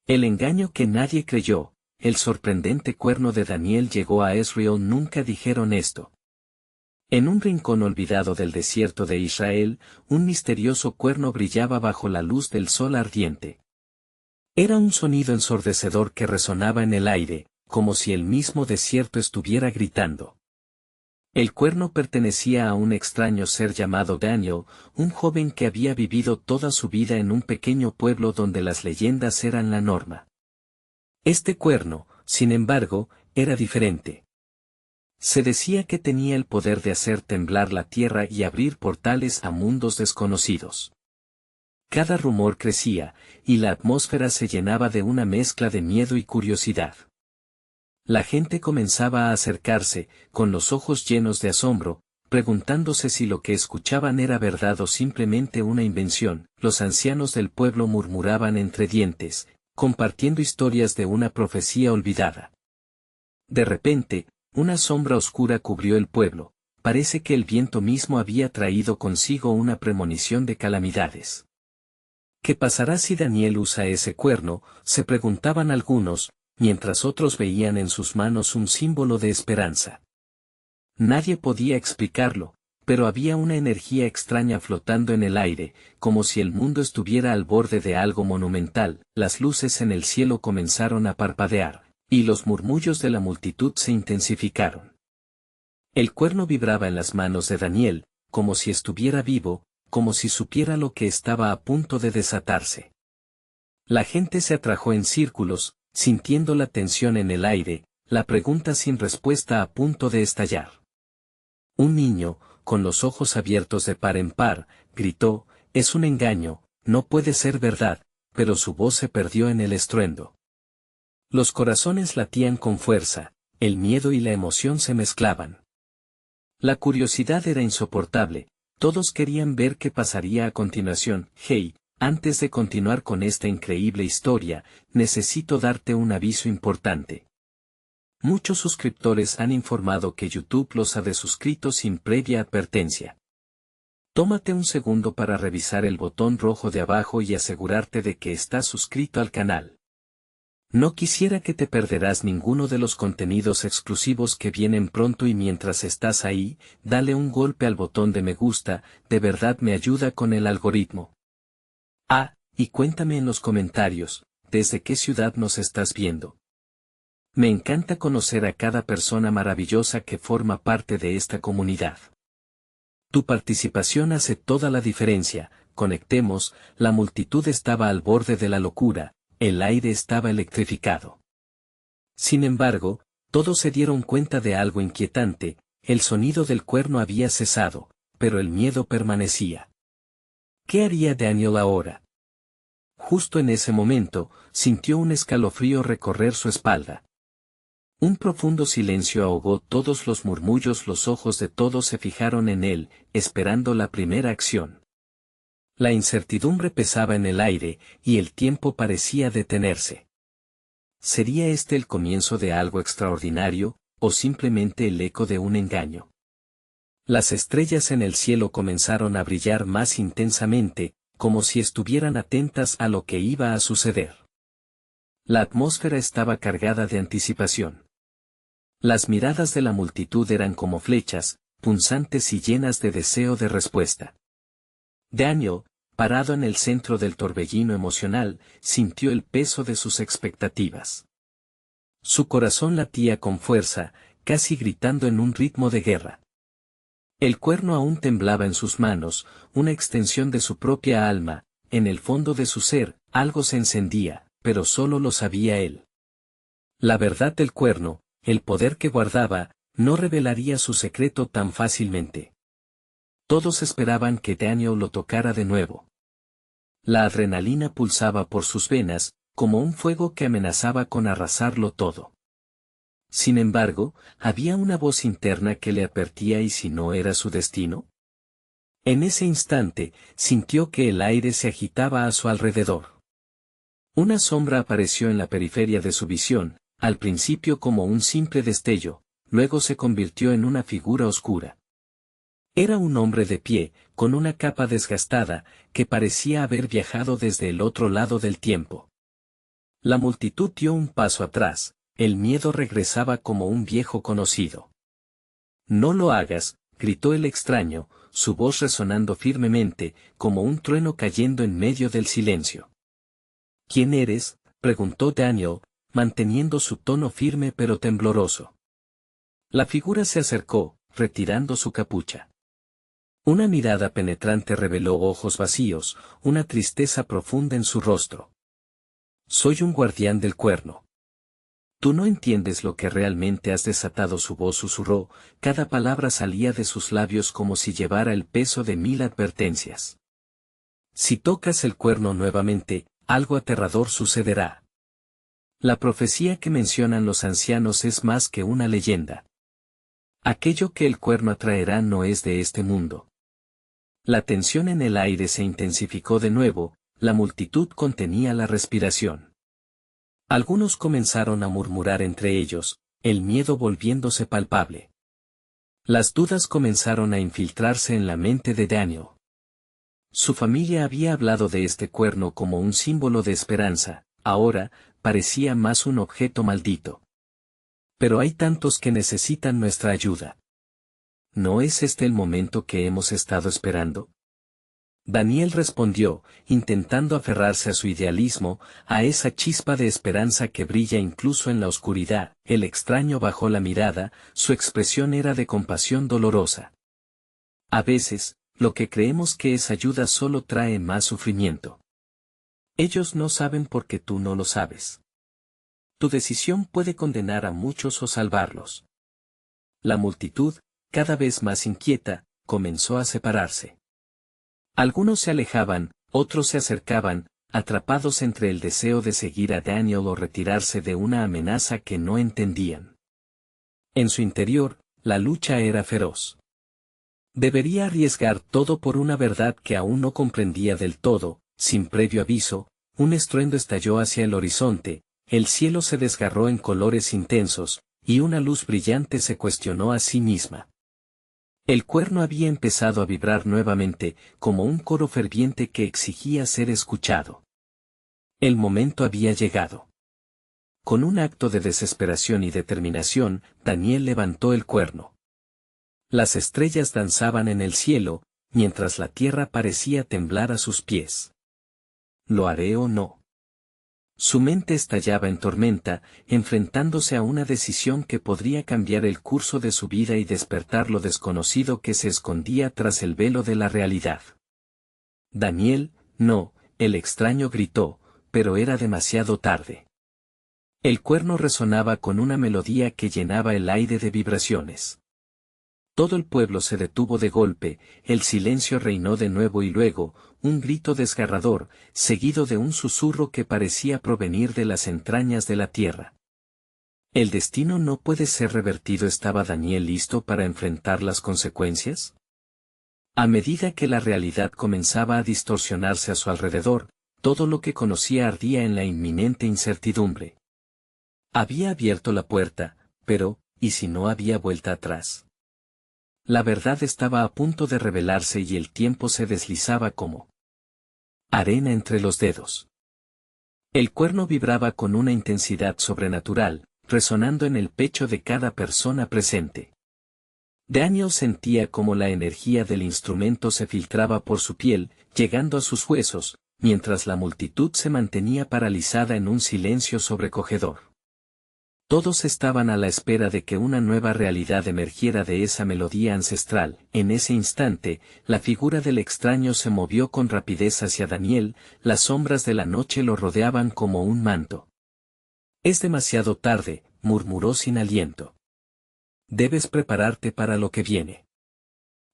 El engaño que nadie creyó, el sorprendente cuerno de Daniel llegó a Israel. Nunca dijeron esto. En un rincón olvidado del desierto de Israel, un misterioso cuerno brillaba bajo la luz del sol ardiente. Era un sonido ensordecedor que resonaba en el aire, como si el mismo desierto estuviera gritando. El cuerno pertenecía a un extraño ser llamado Daniel, un joven que había vivido toda su vida en un pequeño pueblo donde las leyendas eran la norma. Este cuerno, sin embargo, era diferente. Se decía que tenía el poder de hacer temblar la tierra y abrir portales a mundos desconocidos. Cada rumor crecía, y la atmósfera se llenaba de una mezcla de miedo y curiosidad. La gente comenzaba a acercarse, con los ojos llenos de asombro, preguntándose si lo que escuchaban era verdad o simplemente una invención. Los ancianos del pueblo murmuraban entre dientes, compartiendo historias de una profecía olvidada. De repente, una sombra oscura cubrió el pueblo. Parece que el viento mismo había traído consigo una premonición de calamidades. ¿Qué pasará si Daniel usa ese cuerno?, se preguntaban algunos, mientras otros veían en sus manos un símbolo de esperanza. Nadie podía explicarlo, pero había una energía extraña flotando en el aire, como si el mundo estuviera al borde de algo monumental. Las luces en el cielo comenzaron a parpadear, y los murmullos de la multitud se intensificaron. El cuerno vibraba en las manos de Daniel, como si estuviera vivo, como si supiera lo que estaba a punto de desatarse. La gente se atrajo en círculos, sintiendo la tensión en el aire, la pregunta sin respuesta a punto de estallar. Un niño, con los ojos abiertos de par en par, gritó: «Es un engaño, no puede ser verdad», pero su voz se perdió en el estruendo. Los corazones latían con fuerza, el miedo y la emoción se mezclaban. La curiosidad era insoportable, todos querían ver qué pasaría a continuación. «Hey, antes de continuar con esta increíble historia, necesito darte un aviso importante. Muchos suscriptores han informado que YouTube los ha desuscrito sin previa advertencia. Tómate un segundo para revisar el botón rojo de abajo y asegurarte de que estás suscrito al canal. No quisiera que te perderás ninguno de los contenidos exclusivos que vienen pronto, y mientras estás ahí, dale un golpe al botón de me gusta, de verdad me ayuda con el algoritmo. Y cuéntame en los comentarios, ¿desde qué ciudad nos estás viendo? Me encanta conocer a cada persona maravillosa que forma parte de esta comunidad. Tu participación hace toda la diferencia. Conectemos. La multitud estaba al borde de la locura, el aire estaba electrificado. Sin embargo, todos se dieron cuenta de algo inquietante: el sonido del cuerno había cesado, pero el miedo permanecía. ¿Qué haría Daniel ahora? Justo en ese momento, sintió un escalofrío recorrer su espalda. Un profundo silencio ahogó todos los murmullos. Los ojos de todos se fijaron en él, esperando la primera acción. La incertidumbre pesaba en el aire, y el tiempo parecía detenerse. ¿Sería este el comienzo de algo extraordinario, o simplemente el eco de un engaño? Las estrellas en el cielo comenzaron a brillar más intensamente, como si estuvieran atentas a lo que iba a suceder. La atmósfera estaba cargada de anticipación. Las miradas de la multitud eran como flechas, punzantes y llenas de deseo de respuesta. Daniel, parado en el centro del torbellino emocional, sintió el peso de sus expectativas. Su corazón latía con fuerza, casi gritando en un ritmo de guerra. El cuerno aún temblaba en sus manos, una extensión de su propia alma. En el fondo de su ser, algo se encendía, pero solo lo sabía él. La verdad del cuerno, el poder que guardaba, no revelaría su secreto tan fácilmente. Todos esperaban que Daniel lo tocara de nuevo. La adrenalina pulsaba por sus venas, como un fuego que amenazaba con arrasarlo todo. Sin embargo, había una voz interna que le advertía: ¿y si no era su destino? En ese instante, sintió que el aire se agitaba a su alrededor. Una sombra apareció en la periferia de su visión, al principio como un simple destello, luego se convirtió en una figura oscura. Era un hombre de pie, con una capa desgastada, que parecía haber viajado desde el otro lado del tiempo. La multitud dio un paso atrás, el miedo regresaba como un viejo conocido. No lo hagas, gritó el extraño, su voz resonando firmemente, como un trueno cayendo en medio del silencio. ¿Quién eres?, preguntó Daniel, manteniendo su tono firme pero tembloroso. La figura se acercó, retirando su capucha. Una mirada penetrante reveló ojos vacíos, una tristeza profunda en su rostro. Soy un guardián del cuerno. Tú no entiendes lo que realmente has desatado. Su voz susurró, cada palabra salía de sus labios como si llevara el peso de 1000 advertencias. Si tocas el cuerno nuevamente, algo aterrador sucederá. La profecía que mencionan los ancianos es más que una leyenda. Aquello que el cuerno atraerá no es de este mundo. La tensión en el aire se intensificó de nuevo, la multitud contenía la respiración. Algunos comenzaron a murmurar entre ellos, el miedo volviéndose palpable. Las dudas comenzaron a infiltrarse en la mente de Daniel. Su familia había hablado de este cuerno como un símbolo de esperanza, ahora, parecía más un objeto maldito. Pero hay tantos que necesitan nuestra ayuda. ¿No es este el momento que hemos estado esperando? Daniel respondió, intentando aferrarse a su idealismo, a esa chispa de esperanza que brilla incluso en la oscuridad. El extraño bajó la mirada, su expresión era de compasión dolorosa. A veces, lo que creemos que es ayuda solo trae más sufrimiento. Ellos no saben porque tú no lo sabes. Tu decisión puede condenar a muchos o salvarlos. La multitud, cada vez más inquieta, comenzó a separarse. Algunos se alejaban, otros se acercaban, atrapados entre el deseo de seguir a Daniel o retirarse de una amenaza que no entendían. En su interior, la lucha era feroz. Debería arriesgar todo por una verdad que aún no comprendía del todo. Sin previo aviso, un estruendo estalló hacia el horizonte, el cielo se desgarró en colores intensos, y una luz brillante se cuestionó a sí misma. El cuerno había empezado a vibrar nuevamente, como un coro ferviente que exigía ser escuchado. El momento había llegado. Con un acto de desesperación y determinación, Daniel levantó el cuerno. Las estrellas danzaban en el cielo, mientras la tierra parecía temblar a sus pies. ¿Lo haré o no? Su mente estallaba en tormenta, enfrentándose a una decisión que podría cambiar el curso de su vida y despertar lo desconocido que se escondía tras el velo de la realidad. Daniel, no, el extraño gritó, pero era demasiado tarde. El cuerno resonaba con una melodía que llenaba el aire de vibraciones. Todo el pueblo se detuvo de golpe, el silencio reinó de nuevo y luego, un grito desgarrador, seguido de un susurro que parecía provenir de las entrañas de la tierra. ¿El destino no puede ser revertido? ¿Estaba Daniel listo para enfrentar las consecuencias? A medida que la realidad comenzaba a distorsionarse a su alrededor, todo lo que conocía ardía en la inminente incertidumbre. Había abierto la puerta, pero, ¿y si no había vuelta atrás? La verdad estaba a punto de revelarse y el tiempo se deslizaba como arena entre los dedos. El cuerno vibraba con una intensidad sobrenatural, resonando en el pecho de cada persona presente. Daniel sentía como la energía del instrumento se filtraba por su piel, llegando a sus huesos, mientras la multitud se mantenía paralizada en un silencio sobrecogedor. Todos estaban a la espera de que una nueva realidad emergiera de esa melodía ancestral. En ese instante, la figura del extraño se movió con rapidez hacia Daniel, las sombras de la noche lo rodeaban como un manto. Es demasiado tarde, murmuró sin aliento. Debes prepararte para lo que viene.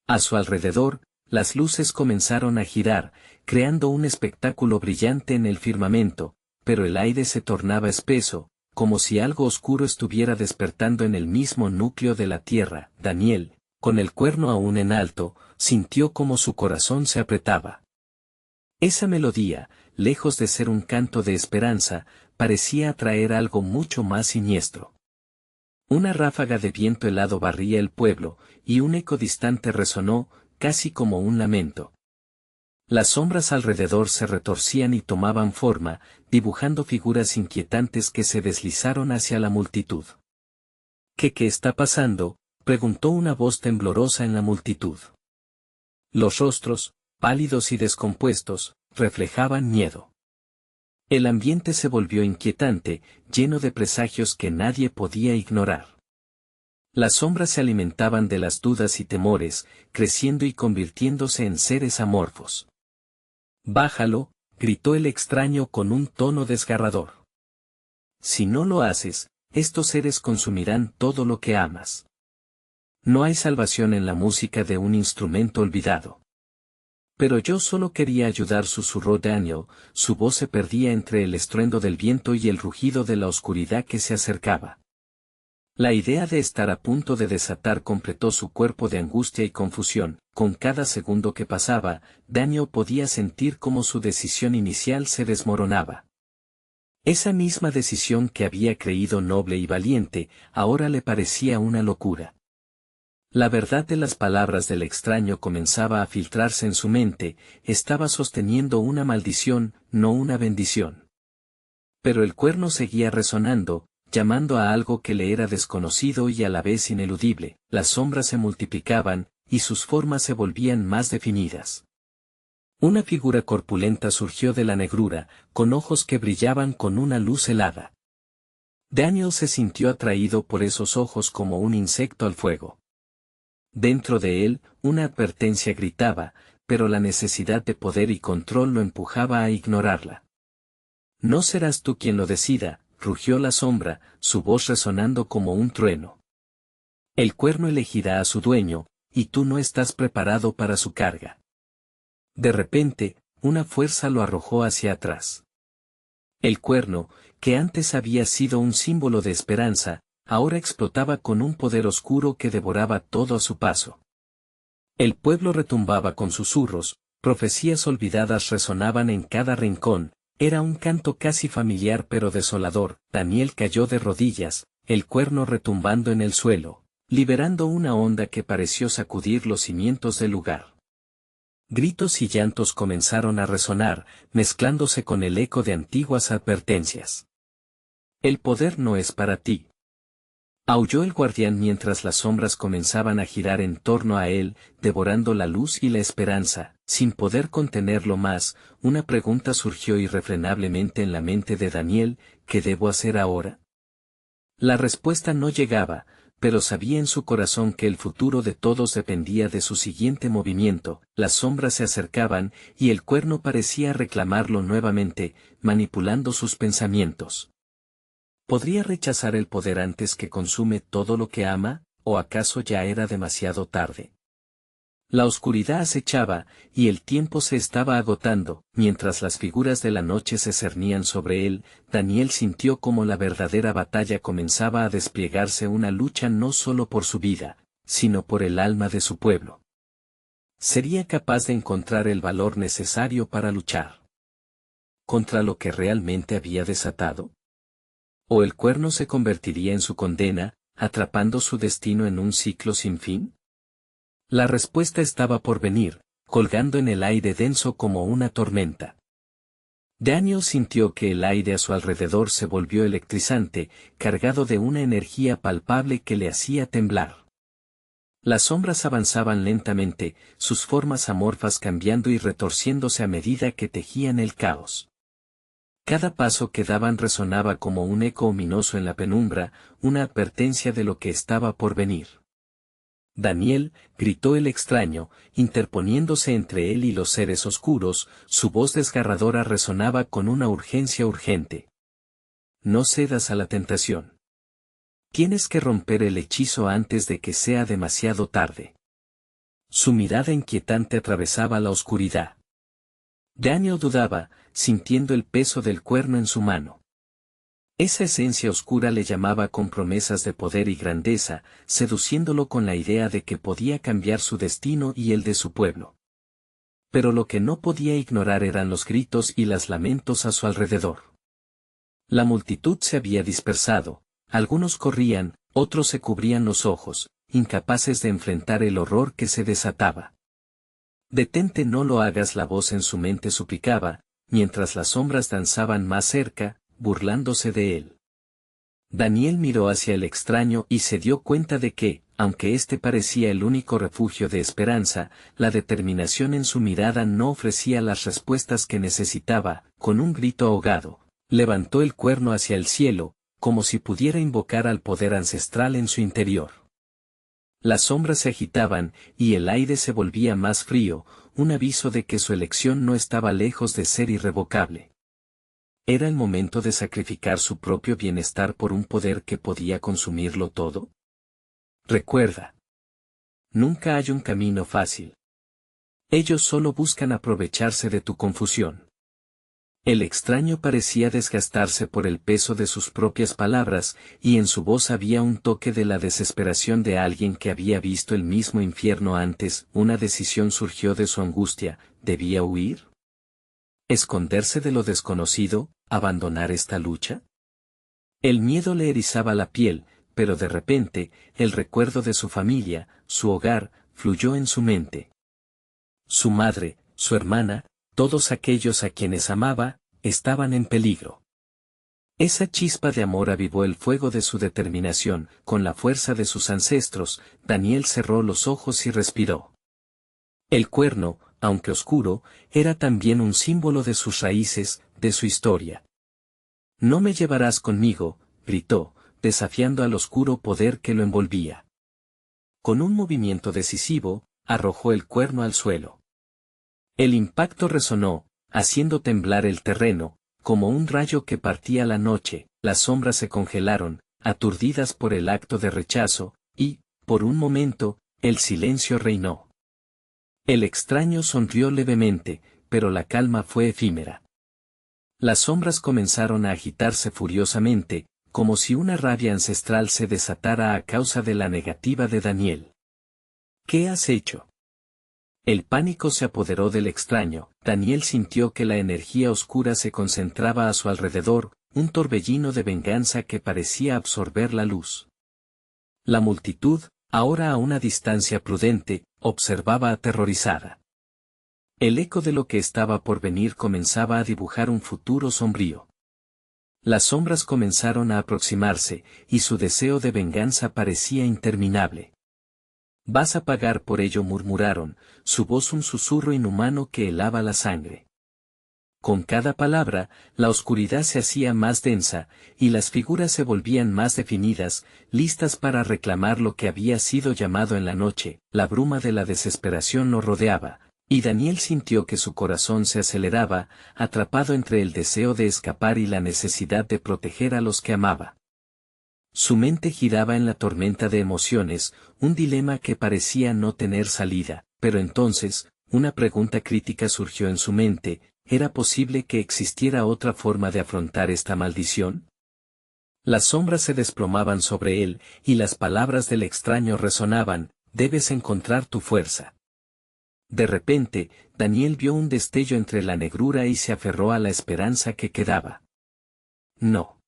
A su alrededor, las luces comenzaron a girar, creando un espectáculo brillante en el firmamento, pero el aire se tornaba espeso, como si algo oscuro estuviera despertando en el mismo núcleo de la tierra. Daniel, con el cuerno aún en alto, sintió como su corazón se apretaba. Esa melodía, lejos de ser un canto de esperanza, parecía atraer algo mucho más siniestro. Una ráfaga de viento helado barría el pueblo, y un eco distante resonó, casi como un lamento. Las sombras alrededor se retorcían y tomaban forma, dibujando figuras inquietantes que se deslizaron hacia la multitud. ¿Qué está pasando?, preguntó una voz temblorosa en la multitud. Los rostros, pálidos y descompuestos, reflejaban miedo. El ambiente se volvió inquietante, lleno de presagios que nadie podía ignorar. Las sombras se alimentaban de las dudas y temores, creciendo y convirtiéndose en seres amorfos. «Bájalo», gritó el extraño con un tono desgarrador. «Si no lo haces, estos seres consumirán todo lo que amas. No hay salvación en la música de un instrumento olvidado». «Pero yo solo quería ayudar», susurró Daniel, su voz se perdía entre el estruendo del viento y el rugido de la oscuridad que se acercaba. La idea de estar a punto de desatar completó su cuerpo de angustia y confusión. Con cada segundo que pasaba, Daniel podía sentir cómo su decisión inicial se desmoronaba. Esa misma decisión que había creído noble y valiente, ahora le parecía una locura. La verdad de las palabras del extraño comenzaba a filtrarse en su mente, estaba sosteniendo una maldición, no una bendición. Pero el cuerno seguía resonando, llamando a algo que le era desconocido y a la vez ineludible. Las sombras se multiplicaban, y sus formas se volvían más definidas. Una figura corpulenta surgió de la negrura, con ojos que brillaban con una luz helada. Daniel se sintió atraído por esos ojos como un insecto al fuego. Dentro de él, una advertencia gritaba, pero la necesidad de poder y control lo empujaba a ignorarla. «No serás tú quien lo decida», rugió la sombra, su voz resonando como un trueno. «El cuerno elegirá a su dueño, y tú no estás preparado para su carga». De repente, una fuerza lo arrojó hacia atrás. El cuerno, que antes había sido un símbolo de esperanza, ahora explotaba con un poder oscuro que devoraba todo a su paso. El pueblo retumbaba con susurros, profecías olvidadas resonaban en cada rincón. Era un canto casi familiar pero desolador. Daniel cayó de rodillas, el cuerno retumbando en el suelo, liberando una onda que pareció sacudir los cimientos del lugar. Gritos y llantos comenzaron a resonar, mezclándose con el eco de antiguas advertencias. «El poder no es para ti», aulló el guardián mientras las sombras comenzaban a girar en torno a él, devorando la luz y la esperanza. Sin poder contenerlo más, una pregunta surgió irrefrenablemente en la mente de Daniel: ¿qué debo hacer ahora? La respuesta no llegaba, pero sabía en su corazón que el futuro de todos dependía de su siguiente movimiento. Las sombras se acercaban, y el cuerno parecía reclamarlo nuevamente, manipulando sus pensamientos. ¿Podría rechazar el poder antes que consume todo lo que ama, o acaso ya era demasiado tarde? La oscuridad acechaba, y el tiempo se estaba agotando. Mientras las figuras de la noche se cernían sobre él, Daniel sintió como la verdadera batalla comenzaba a desplegarse, una lucha no solo por su vida, sino por el alma de su pueblo. ¿Sería capaz de encontrar el valor necesario para luchar contra lo que realmente había desatado? ¿O el cuerno se convertiría en su condena, atrapando su destino en un ciclo sin fin? La respuesta estaba por venir, colgando en el aire denso como una tormenta. Daniel sintió que el aire a su alrededor se volvió electrizante, cargado de una energía palpable que le hacía temblar. Las sombras avanzaban lentamente, sus formas amorfas cambiando y retorciéndose a medida que tejían el caos. Cada paso que daban resonaba como un eco ominoso en la penumbra, una advertencia de lo que estaba por venir. «Daniel», gritó el extraño, interponiéndose entre él y los seres oscuros, su voz desgarradora resonaba con una urgencia urgente. «No cedas a la tentación. Tienes que romper el hechizo antes de que sea demasiado tarde». Su mirada inquietante atravesaba la oscuridad. Daniel dudaba, sintiendo el peso del cuerno en su mano. Esa esencia oscura le llamaba con promesas de poder y grandeza, seduciéndolo con la idea de que podía cambiar su destino y el de su pueblo. Pero lo que no podía ignorar eran los gritos y los lamentos a su alrededor. La multitud se había dispersado, algunos corrían, otros se cubrían los ojos, incapaces de enfrentar el horror que se desataba. Detente, no lo hagas, la voz en su mente suplicaba, mientras las sombras danzaban más cerca, burlándose de él. Daniel miró hacia el extraño y se dio cuenta de que, aunque éste parecía el único refugio de esperanza, la determinación en su mirada no ofrecía las respuestas que necesitaba. Con un grito ahogado, levantó el cuerno hacia el cielo, como si pudiera invocar al poder ancestral en su interior. Las sombras se agitaban, y el aire se volvía más frío, un aviso de que su elección no estaba lejos de ser irrevocable. ¿Era el momento de sacrificar su propio bienestar por un poder que podía consumirlo todo? Recuerda. Nunca hay un camino fácil. Ellos solo buscan aprovecharse de tu confusión. El extraño parecía desgastarse por el peso de sus propias palabras, y en su voz había un toque de la desesperación de alguien que había visto el mismo infierno antes. Una decisión surgió de su angustia: ¿debía huir? ¿Esconderse de lo desconocido, abandonar esta lucha? El miedo le erizaba la piel, pero de repente, el recuerdo de su familia, su hogar, fluyó en su mente. Su madre, su hermana, todos aquellos a quienes amaba, estaban en peligro. Esa chispa de amor avivó el fuego de su determinación. Con la fuerza de sus ancestros, Daniel cerró los ojos y respiró. El cuerno, aunque oscuro, era también un símbolo de sus raíces, de su historia. «No me llevarás conmigo», gritó, desafiando al oscuro poder que lo envolvía. Con un movimiento decisivo, arrojó el cuerno al suelo. El impacto resonó, haciendo temblar el terreno, como un rayo que partía la noche. Las sombras se congelaron, aturdidas por el acto de rechazo, y, por un momento, el silencio reinó. El extraño sonrió levemente, pero la calma fue efímera. Las sombras comenzaron a agitarse furiosamente, como si una rabia ancestral se desatara a causa de la negativa de Daniel. «¿Qué has hecho?». El pánico se apoderó del extraño. Daniel sintió que la energía oscura se concentraba a su alrededor, un torbellino de venganza que parecía absorber la luz. La multitud, ahora a una distancia prudente, observaba aterrorizada. El eco de lo que estaba por venir comenzaba a dibujar un futuro sombrío. Las sombras comenzaron a aproximarse, y su deseo de venganza parecía interminable. «Vas a pagar por ello», murmuraron, su voz un susurro inhumano que helaba la sangre. Con cada palabra, la oscuridad se hacía más densa, y las figuras se volvían más definidas, listas para reclamar lo que había sido llamado en la noche. La bruma de la desesperación lo rodeaba, y Daniel sintió que su corazón se aceleraba, atrapado entre el deseo de escapar y la necesidad de proteger a los que amaba. Su mente giraba en la tormenta de emociones, un dilema que parecía no tener salida, pero entonces, una pregunta crítica surgió en su mente: ¿era posible que existiera otra forma de afrontar esta maldición? Las sombras se desplomaban sobre él, y las palabras del extraño resonaban: «Debes encontrar tu fuerza». De repente, Daniel vio un destello entre la negrura y se aferró a la esperanza que quedaba. «No.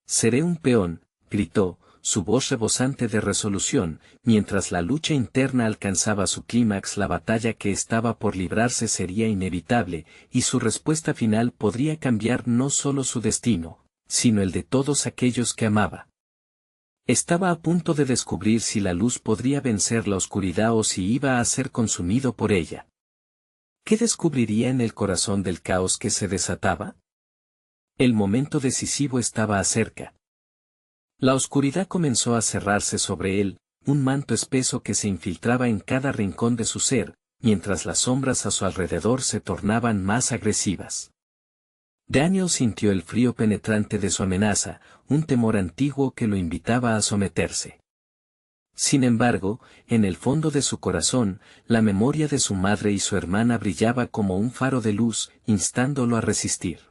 Seré un peón», gritó, su voz rebosante de resolución. Mientras la lucha interna alcanzaba su clímax, la batalla que estaba por librarse sería inevitable, y su respuesta final podría cambiar no solo su destino, sino el de todos aquellos que amaba. Estaba a punto de descubrir si la luz podría vencer la oscuridad o si iba a ser consumido por ella. ¿Qué descubriría en el corazón del caos que se desataba? El momento decisivo estaba cerca. La oscuridad comenzó a cerrarse sobre él, un manto espeso que se infiltraba en cada rincón de su ser, mientras las sombras a su alrededor se tornaban más agresivas. Daniel sintió el frío penetrante de su amenaza, un temor antiguo que lo invitaba a someterse. Sin embargo, en el fondo de su corazón, la memoria de su madre y su hermana brillaba como un faro de luz, instándolo a resistir.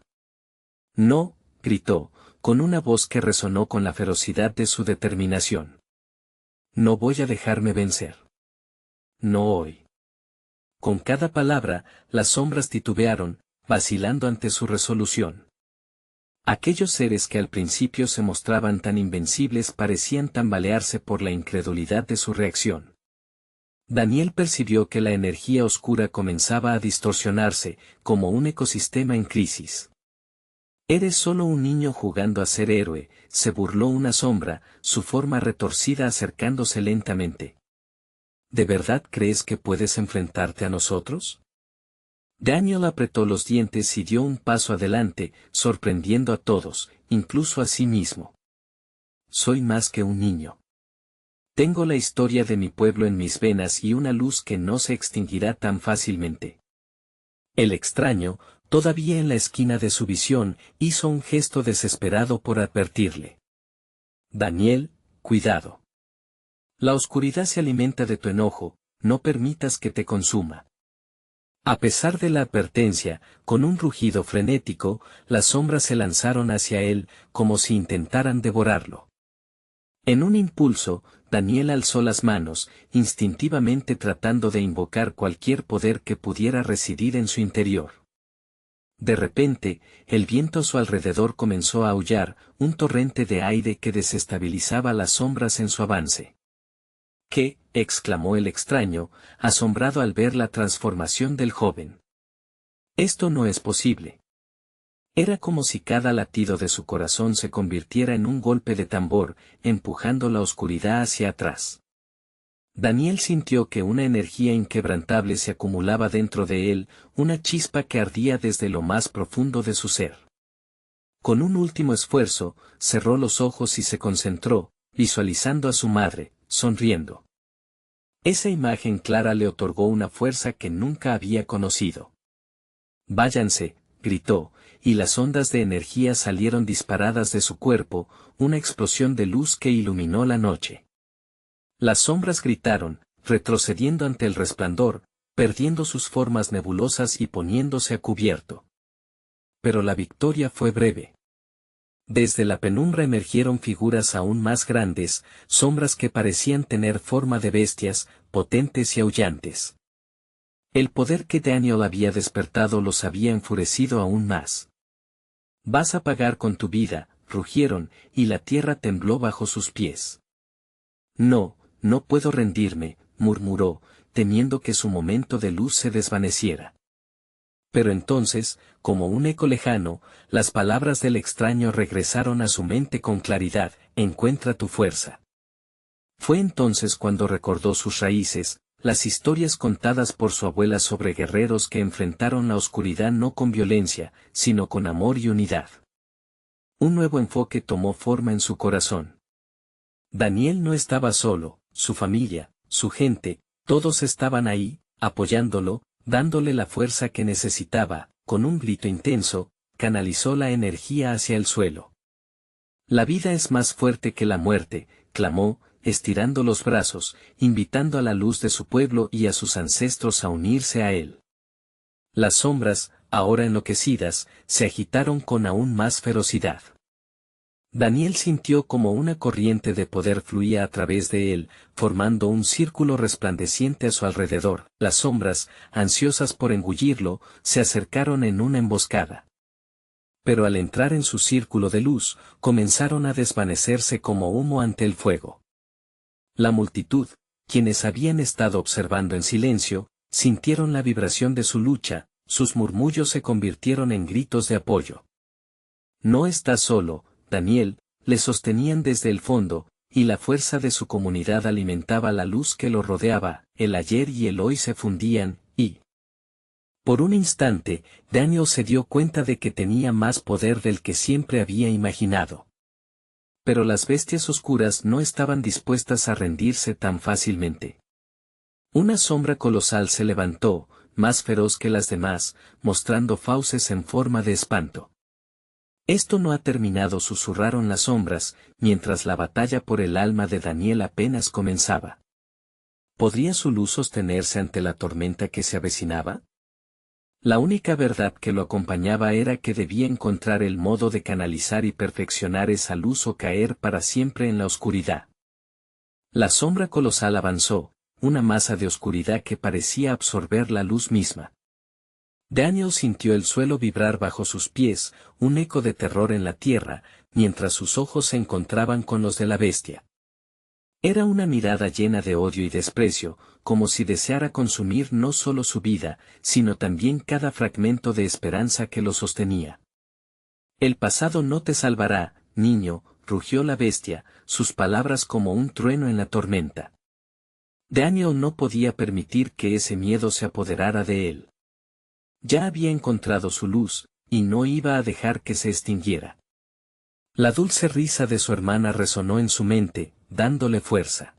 «No», gritó, con una voz que resonó con la ferocidad de su determinación. «No voy a dejarme vencer. No hoy». Con cada palabra, las sombras titubearon, vacilando ante su resolución. Aquellos seres que al principio se mostraban tan invencibles parecían tambalearse por la incredulidad de su reacción. Daniel percibió que la energía oscura comenzaba a distorsionarse, como un ecosistema en crisis. Eres solo un niño jugando a ser héroe, se burló una sombra, su forma retorcida acercándose lentamente. ¿De verdad crees que puedes enfrentarte a nosotros? Daniel apretó los dientes y dio un paso adelante, sorprendiendo a todos, incluso a sí mismo. Soy más que un niño. Tengo la historia de mi pueblo en mis venas y una luz que no se extinguirá tan fácilmente. El extraño, todavía en la esquina de su visión, hizo un gesto desesperado por advertirle. Daniel, cuidado. La oscuridad se alimenta de tu enojo, no permitas que te consuma. A pesar de la advertencia, con un rugido frenético, las sombras se lanzaron hacia él, como si intentaran devorarlo. En un impulso, Daniel alzó las manos, instintivamente tratando de invocar cualquier poder que pudiera residir en su interior. De repente, el viento a su alrededor comenzó a aullar, un torrente de aire que desestabilizaba las sombras en su avance. ¿Qué? Exclamó el extraño, asombrado al ver la transformación del joven. Esto no es posible. Era como si cada latido de su corazón se convirtiera en un golpe de tambor, empujando la oscuridad hacia atrás. Daniel sintió que una energía inquebrantable se acumulaba dentro de él, una chispa que ardía desde lo más profundo de su ser. Con un último esfuerzo, cerró los ojos y se concentró, visualizando a su madre, sonriendo. Esa imagen clara le otorgó una fuerza que nunca había conocido. «Váyanse», gritó, y las ondas de energía salieron disparadas de su cuerpo, una explosión de luz que iluminó la noche. Las sombras gritaron, retrocediendo ante el resplandor, perdiendo sus formas nebulosas y poniéndose a cubierto. Pero la victoria fue breve. Desde la penumbra emergieron figuras aún más grandes, sombras que parecían tener forma de bestias, potentes y aullantes. El poder que Daniel había despertado los había enfurecido aún más. «Vas a pagar con tu vida», rugieron, y la tierra tembló bajo sus pies. «No, no puedo rendirme», murmuró, temiendo que su momento de luz se desvaneciera. Pero entonces, como un eco lejano, las palabras del extraño regresaron a su mente con claridad: «Encuentra tu fuerza». Fue entonces cuando recordó sus raíces, las historias contadas por su abuela sobre guerreros que enfrentaron la oscuridad no con violencia, sino con amor y unidad. Un nuevo enfoque tomó forma en su corazón. Daniel no estaba solo, su familia, su gente, todos estaban ahí, apoyándolo, dándole la fuerza que necesitaba. Con un grito intenso, canalizó la energía hacia el suelo. «La vida es más fuerte que la muerte», clamó, estirando los brazos, invitando a la luz de su pueblo y a sus ancestros a unirse a él. Las sombras, ahora enloquecidas, se agitaron con aún más ferocidad. Daniel sintió como una corriente de poder fluía a través de él, formando un círculo resplandeciente a su alrededor. Las sombras, ansiosas por engullirlo, se acercaron en una emboscada. Pero al entrar en su círculo de luz, comenzaron a desvanecerse como humo ante el fuego. La multitud, quienes habían estado observando en silencio, sintieron la vibración de su lucha, sus murmullos se convirtieron en gritos de apoyo. «No estás solo, Daniel», le sostenían desde el fondo, y la fuerza de su comunidad alimentaba la luz que lo rodeaba. El ayer y el hoy se fundían, y... Por un instante, Daniel se dio cuenta de que tenía más poder del que siempre había imaginado. Pero las bestias oscuras no estaban dispuestas a rendirse tan fácilmente. Una sombra colosal se levantó, más feroz que las demás, mostrando fauces en forma de espanto. «Esto no ha terminado», susurraron las sombras, mientras la batalla por el alma de Daniel apenas comenzaba. ¿Podría su luz sostenerse ante la tormenta que se avecinaba? La única verdad que lo acompañaba era que debía encontrar el modo de canalizar y perfeccionar esa luz o caer para siempre en la oscuridad. La sombra colosal avanzó, una masa de oscuridad que parecía absorber la luz misma. Daniel sintió el suelo vibrar bajo sus pies, un eco de terror en la tierra, mientras sus ojos se encontraban con los de la bestia. Era una mirada llena de odio y desprecio, como si deseara consumir no solo su vida, sino también cada fragmento de esperanza que lo sostenía. El pasado no te salvará, niño, rugió la bestia, sus palabras como un trueno en la tormenta. Daniel no podía permitir que ese miedo se apoderara de él. Ya había encontrado su luz, y no iba a dejar que se extinguiera. La dulce risa de su hermana resonó en su mente, dándole fuerza.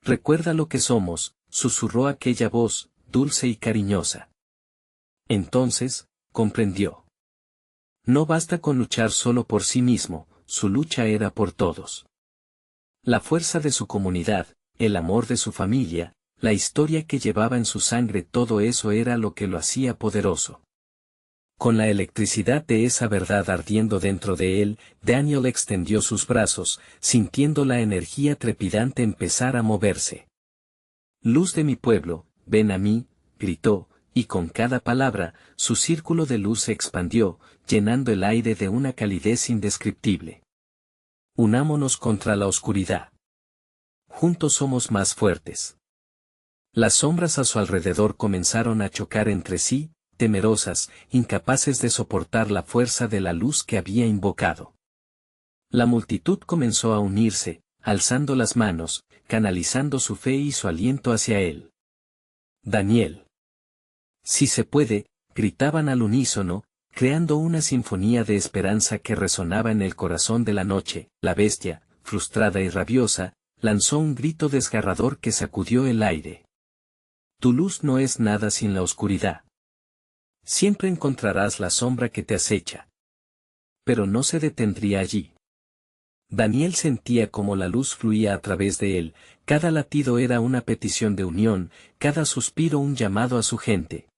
Recuerda lo que somos, susurró aquella voz, dulce y cariñosa. Entonces, comprendió. No basta con luchar solo por sí mismo, su lucha era por todos. La fuerza de su comunidad, el amor de su familia, la historia que llevaba en su sangre, todo eso era lo que lo hacía poderoso. Con la electricidad de esa verdad ardiendo dentro de él, Daniel extendió sus brazos, sintiendo la energía trepidante empezar a moverse. Luz de mi pueblo, ven a mí, gritó, y con cada palabra, su círculo de luz se expandió, llenando el aire de una calidez indescriptible. Unámonos contra la oscuridad. Juntos somos más fuertes. Las sombras a su alrededor comenzaron a chocar entre sí, temerosas, incapaces de soportar la fuerza de la luz que había invocado. La multitud comenzó a unirse, alzando las manos, canalizando su fe y su aliento hacia él. Daniel. Si se puede, gritaban al unísono, creando una sinfonía de esperanza que resonaba en el corazón de la noche. La bestia, frustrada y rabiosa, lanzó un grito desgarrador que sacudió el aire. Tu luz no es nada sin la oscuridad. Siempre encontrarás la sombra que te acecha. Pero no se detendría allí. Daniel sentía como la luz fluía a través de él, cada latido era una petición de unión, cada suspiro un llamado a su gente.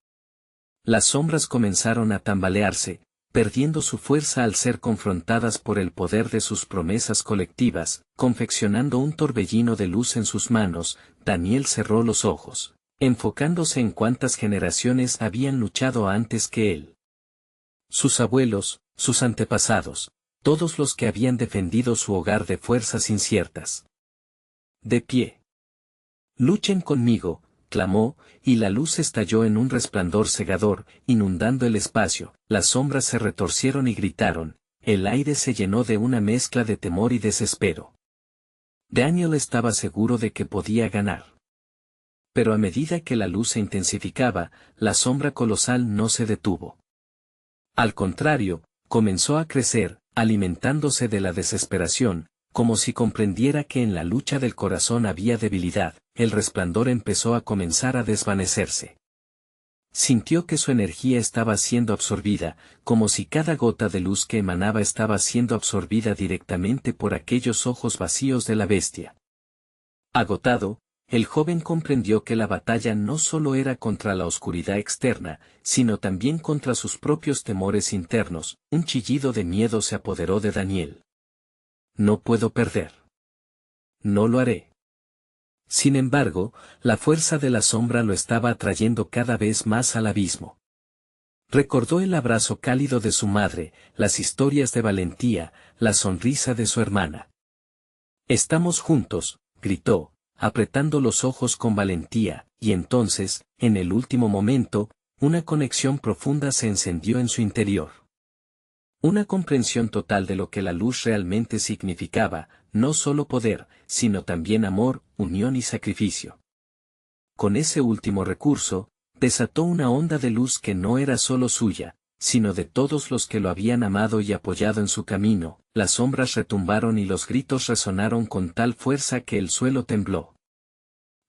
Las sombras comenzaron a tambalearse, perdiendo su fuerza al ser confrontadas por el poder de sus promesas colectivas, confeccionando un torbellino de luz en sus manos. Daniel cerró los ojos, enfocándose en cuántas generaciones habían luchado antes que él. Sus abuelos, sus antepasados, todos los que habían defendido su hogar de fuerzas inciertas. De pie. Luchen conmigo, clamó, y la luz estalló en un resplandor cegador, inundando el espacio. Las sombras se retorcieron y gritaron, el aire se llenó de una mezcla de temor y desespero. Daniel estaba seguro de que podía ganar. Pero a medida que la luz se intensificaba, la sombra colosal no se detuvo. Al contrario, comenzó a crecer, alimentándose de la desesperación, como si comprendiera que en la lucha del corazón había debilidad. El resplandor empezó a comenzar a desvanecerse. Sintió que su energía estaba siendo absorbida, como si cada gota de luz que emanaba estaba siendo absorbida directamente por aquellos ojos vacíos de la bestia. Agotado, el joven comprendió que la batalla no solo era contra la oscuridad externa, sino también contra sus propios temores internos. Un chillido de miedo se apoderó de Daniel. No puedo perder. No lo haré. Sin embargo, la fuerza de la sombra lo estaba atrayendo cada vez más al abismo. Recordó el abrazo cálido de su madre, las historias de valentía, la sonrisa de su hermana. Estamos juntos, gritó, apretando los ojos con valentía, y entonces, en el último momento, una conexión profunda se encendió en su interior. Una comprensión total de lo que la luz realmente significaba, no solo poder, sino también amor, unión y sacrificio. Con ese último recurso, desató una onda de luz que no era solo suya, sino de todos los que lo habían amado y apoyado en su camino. Las sombras retumbaron y los gritos resonaron con tal fuerza que el suelo tembló.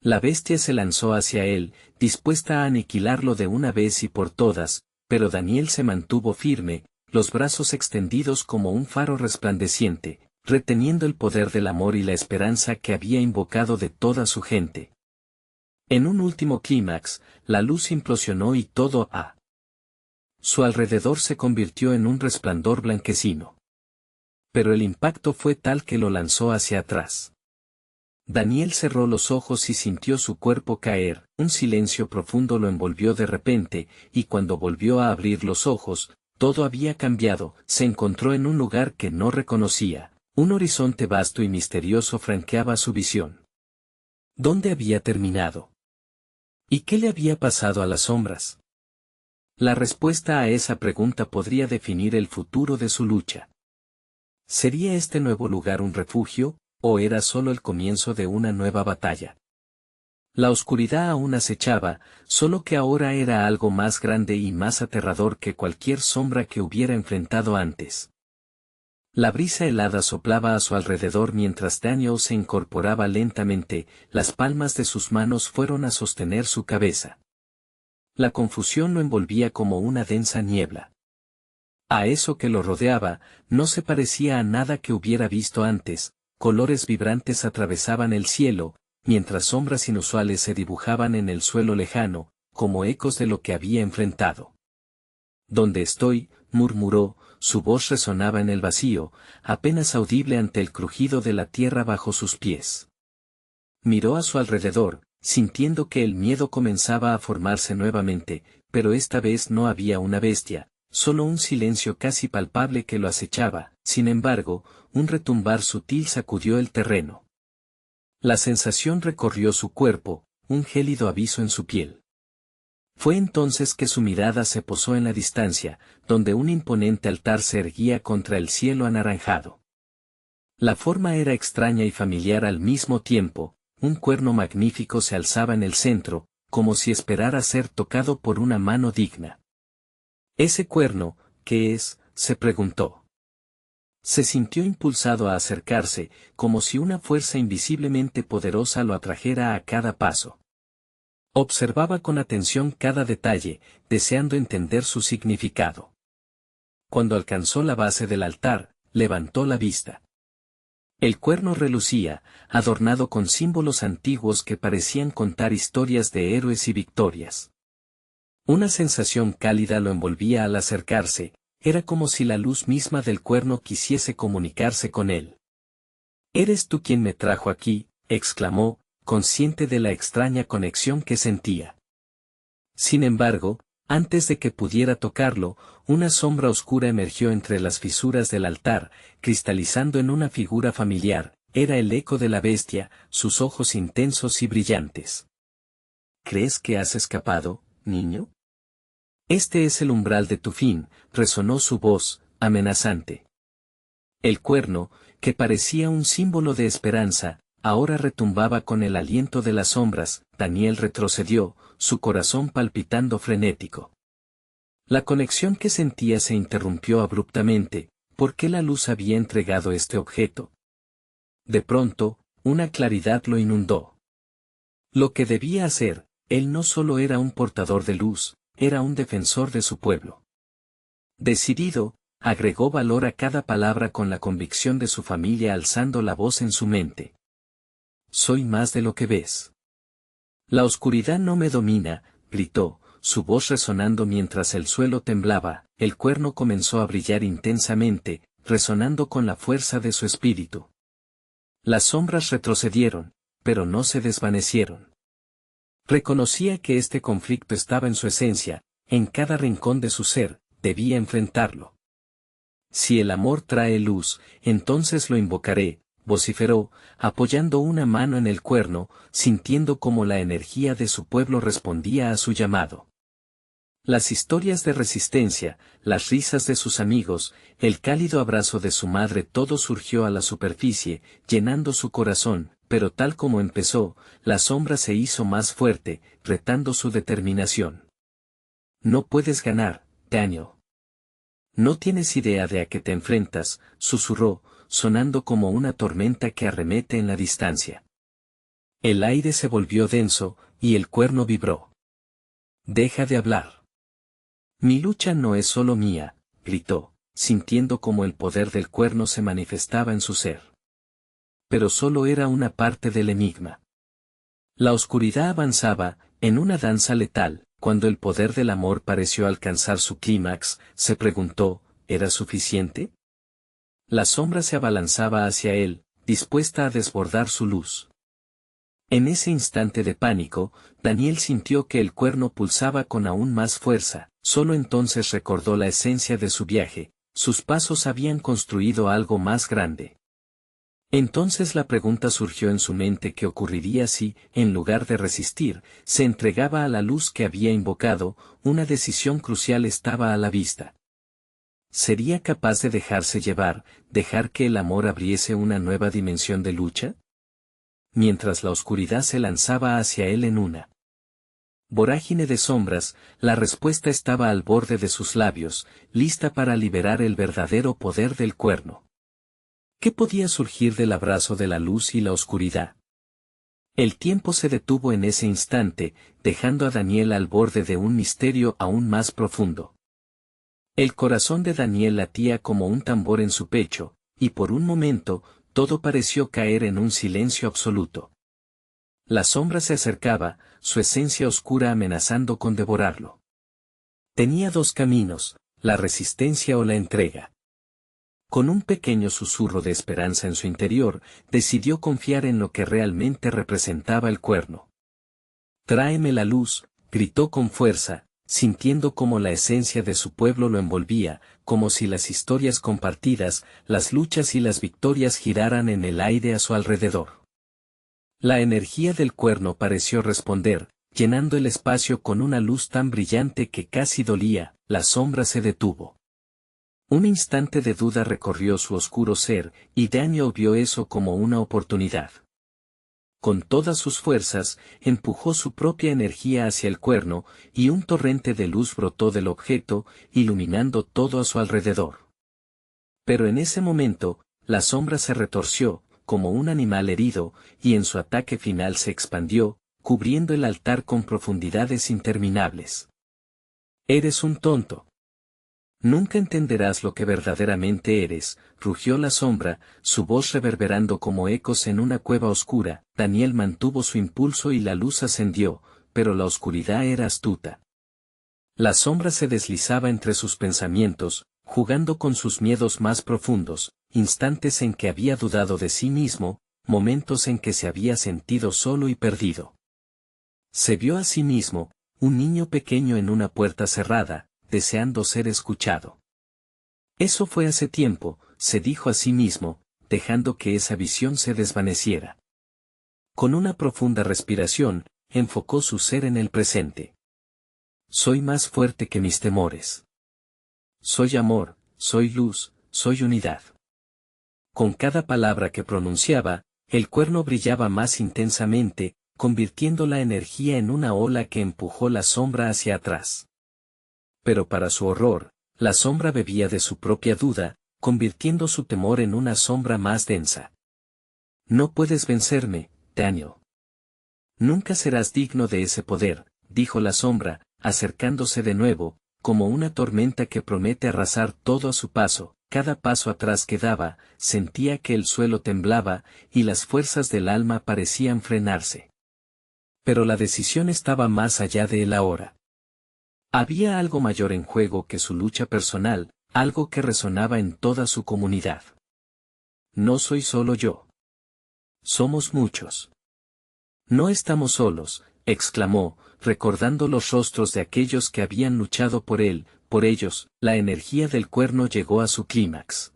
La bestia se lanzó hacia él, dispuesta a aniquilarlo de una vez y por todas, pero Daniel se mantuvo firme, los brazos extendidos como un faro resplandeciente, reteniendo el poder del amor y la esperanza que había invocado de toda su gente. En un último clímax, la luz implosionó y todo a su alrededor se convirtió en un resplandor blanquecino. Pero el impacto fue tal que lo lanzó hacia atrás. Daniel cerró los ojos y sintió su cuerpo caer, un silencio profundo lo envolvió de repente, y cuando volvió a abrir los ojos, todo había cambiado. Se encontró en un lugar que no reconocía, Un horizonte vasto y misterioso franqueaba su visión. ¿Dónde había terminado? ¿Y qué le había pasado a las sombras? La respuesta a esa pregunta podría definir el futuro de su lucha. ¿Sería este nuevo lugar un refugio, o era solo el comienzo de una nueva batalla? La oscuridad aún acechaba, solo que ahora era algo más grande y más aterrador que cualquier sombra que hubiera enfrentado antes. La brisa helada soplaba a su alrededor mientras Daniel se incorporaba lentamente, las palmas de sus manos fueron a sostener su cabeza. La confusión lo envolvía como una densa niebla. A eso que lo rodeaba, no se parecía a nada que hubiera visto antes, colores vibrantes atravesaban el cielo, mientras sombras inusuales se dibujaban en el suelo lejano, como ecos de lo que había enfrentado. «¿Dónde estoy?», murmuró, su voz resonaba en el vacío, apenas audible ante el crujido de la tierra bajo sus pies. Miró a su alrededor, sintiendo que el miedo comenzaba a formarse nuevamente, pero esta vez no había una bestia, solo un silencio casi palpable que lo acechaba. Sin embargo, un retumbar sutil sacudió el terreno. La sensación recorrió su cuerpo, un gélido aviso en su piel. Fue entonces que su mirada se posó en la distancia, donde un imponente altar se erguía contra el cielo anaranjado. La forma era extraña y familiar al mismo tiempo, un cuerno magnífico se alzaba en el centro, como si esperara ser tocado por una mano digna. «¿Ese cuerno, qué es?», se preguntó. Se sintió impulsado a acercarse, como si una fuerza invisiblemente poderosa lo atrajera a cada paso. Observaba con atención cada detalle, deseando entender su significado. Cuando alcanzó la base del altar, levantó la vista. El cuerno relucía, adornado con símbolos antiguos que parecían contar historias de héroes y victorias. Una sensación cálida lo envolvía al acercarse, era como si la luz misma del cuerno quisiese comunicarse con él. «¿Eres tú quien me trajo aquí?», exclamó, consciente de la extraña conexión que sentía. Sin embargo, antes de que pudiera tocarlo, una sombra oscura emergió entre las fisuras del altar, cristalizando en una figura familiar. Era el eco de la bestia, sus ojos intensos y brillantes. «¿Crees que has escapado, niño? Este es el umbral de tu fin», resonó su voz, amenazante. El cuerno, que parecía un símbolo de esperanza, ahora retumbaba con el aliento de las sombras. Daniel retrocedió, su corazón palpitando frenético. La conexión que sentía se interrumpió abruptamente. ¿Por qué la luz había entregado este objeto? De pronto, una claridad lo inundó. Lo que debía hacer, él no solo era un portador de luz, era un defensor de su pueblo. Decidido, agregó valor a cada palabra con la convicción de su familia alzando la voz en su mente. «Soy más de lo que ves. La oscuridad no me domina», gritó, su voz resonando mientras el suelo temblaba. El cuerno comenzó a brillar intensamente, resonando con la fuerza de su espíritu. Las sombras retrocedieron, pero no se desvanecieron. Reconocía que este conflicto estaba en su esencia, en cada rincón de su ser, debía enfrentarlo. «Si el amor trae luz, entonces lo invocaré», vociferó, apoyando una mano en el cuerno, sintiendo cómo la energía de su pueblo respondía a su llamado. Las historias de resistencia, las risas de sus amigos, el cálido abrazo de su madre, todo surgió a la superficie, llenando su corazón, pero tal como empezó, la sombra se hizo más fuerte, retando su determinación. «No puedes ganar, Daniel. No tienes idea de a qué te enfrentas», susurró, sonando como una tormenta que arremete en la distancia. El aire se volvió denso, y el cuerno vibró. «Deja de hablar. Mi lucha no es solo mía», gritó, sintiendo como el poder del cuerno se manifestaba en su ser. Pero solo era una parte del enigma. La oscuridad avanzaba, en una danza letal. Cuando el poder del amor pareció alcanzar su clímax, se preguntó, ¿era suficiente? La sombra se abalanzaba hacia él, dispuesta a desbordar su luz. En ese instante de pánico, Daniel sintió que el cuerno pulsaba con aún más fuerza. Solo entonces recordó la esencia de su viaje. Sus pasos habían construido algo más grande. Entonces la pregunta surgió en su mente: ¿qué ocurriría si, en lugar de resistir, se entregaba a la luz que había invocado? Una decisión crucial estaba a la vista. ¿Sería capaz de dejarse llevar, dejar que el amor abriese una nueva dimensión de lucha? Mientras la oscuridad se lanzaba hacia él en una vorágine de sombras, la respuesta estaba al borde de sus labios, lista para liberar el verdadero poder del cuerno. ¿Qué podía surgir del abrazo de la luz y la oscuridad? El tiempo se detuvo en ese instante, dejando a Daniel al borde de un misterio aún más profundo. El corazón de Daniel latía como un tambor en su pecho, y por un momento, todo pareció caer en un silencio absoluto. La sombra se acercaba, su esencia oscura amenazando con devorarlo. Tenía dos caminos: la resistencia o la entrega. Con un pequeño susurro de esperanza en su interior, decidió confiar en lo que realmente representaba el cuerno. «Tráeme la luz», gritó con fuerza, sintiendo cómo la esencia de su pueblo lo envolvía, como si las historias compartidas, las luchas y las victorias giraran en el aire a su alrededor. La energía del cuerno pareció responder, llenando el espacio con una luz tan brillante que casi dolía. La sombra se detuvo. Un instante de duda recorrió su oscuro ser, y Daniel vio eso como una oportunidad. Con todas sus fuerzas, empujó su propia energía hacia el cuerno, y un torrente de luz brotó del objeto, iluminando todo a su alrededor. Pero en ese momento, la sombra se retorció, como un animal herido, y en su ataque final se expandió, cubriendo el altar con profundidades interminables. «Eres un tonto. Nunca entenderás lo que verdaderamente eres», rugió la sombra, su voz reverberando como ecos en una cueva oscura. Daniel mantuvo su impulso y la luz ascendió, pero la oscuridad era astuta. La sombra se deslizaba entre sus pensamientos, jugando con sus miedos más profundos, instantes en que había dudado de sí mismo, momentos en que se había sentido solo y perdido. Se vio a sí mismo, un niño pequeño en una puerta cerrada, deseando ser escuchado. Eso fue hace tiempo, se dijo a sí mismo, dejando que esa visión se desvaneciera. Con una profunda respiración, enfocó su ser en el presente. «Soy más fuerte que mis temores. Soy amor, soy luz, soy unidad». Con cada palabra que pronunciaba, el cuerno brillaba más intensamente, convirtiendo la energía en una ola que empujó la sombra hacia atrás. Pero para su horror, la sombra bebía de su propia duda, convirtiendo su temor en una sombra más densa. «No puedes vencerme, Daniel. Nunca serás digno de ese poder», dijo la sombra, acercándose de nuevo, como una tormenta que promete arrasar todo a su paso. Cada paso atrás que daba, sentía que el suelo temblaba, y las fuerzas del alma parecían frenarse. Pero la decisión estaba más allá de él ahora. Había algo mayor en juego que su lucha personal, algo que resonaba en toda su comunidad. «No soy solo yo. Somos muchos. No estamos solos», exclamó, recordando los rostros de aquellos que habían luchado por él. Por ellos, la energía del cuerno llegó a su clímax.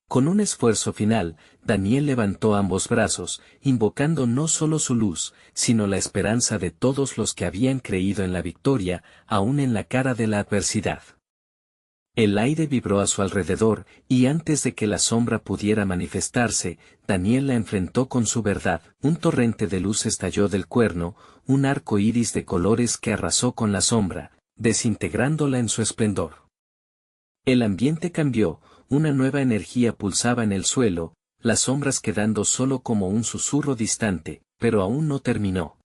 Con un esfuerzo final, Daniel levantó ambos brazos, invocando no solo su luz, sino la esperanza de todos los que habían creído en la victoria, aún en la cara de la adversidad. El aire vibró a su alrededor, y antes de que la sombra pudiera manifestarse, Daniel la enfrentó con su verdad. Un torrente de luz estalló del cuerno, un arco iris de colores que arrasó con la sombra, desintegrándola en su esplendor. El ambiente cambió, una nueva energía pulsaba en el suelo, las sombras quedando solo como un susurro distante, pero aún no terminó.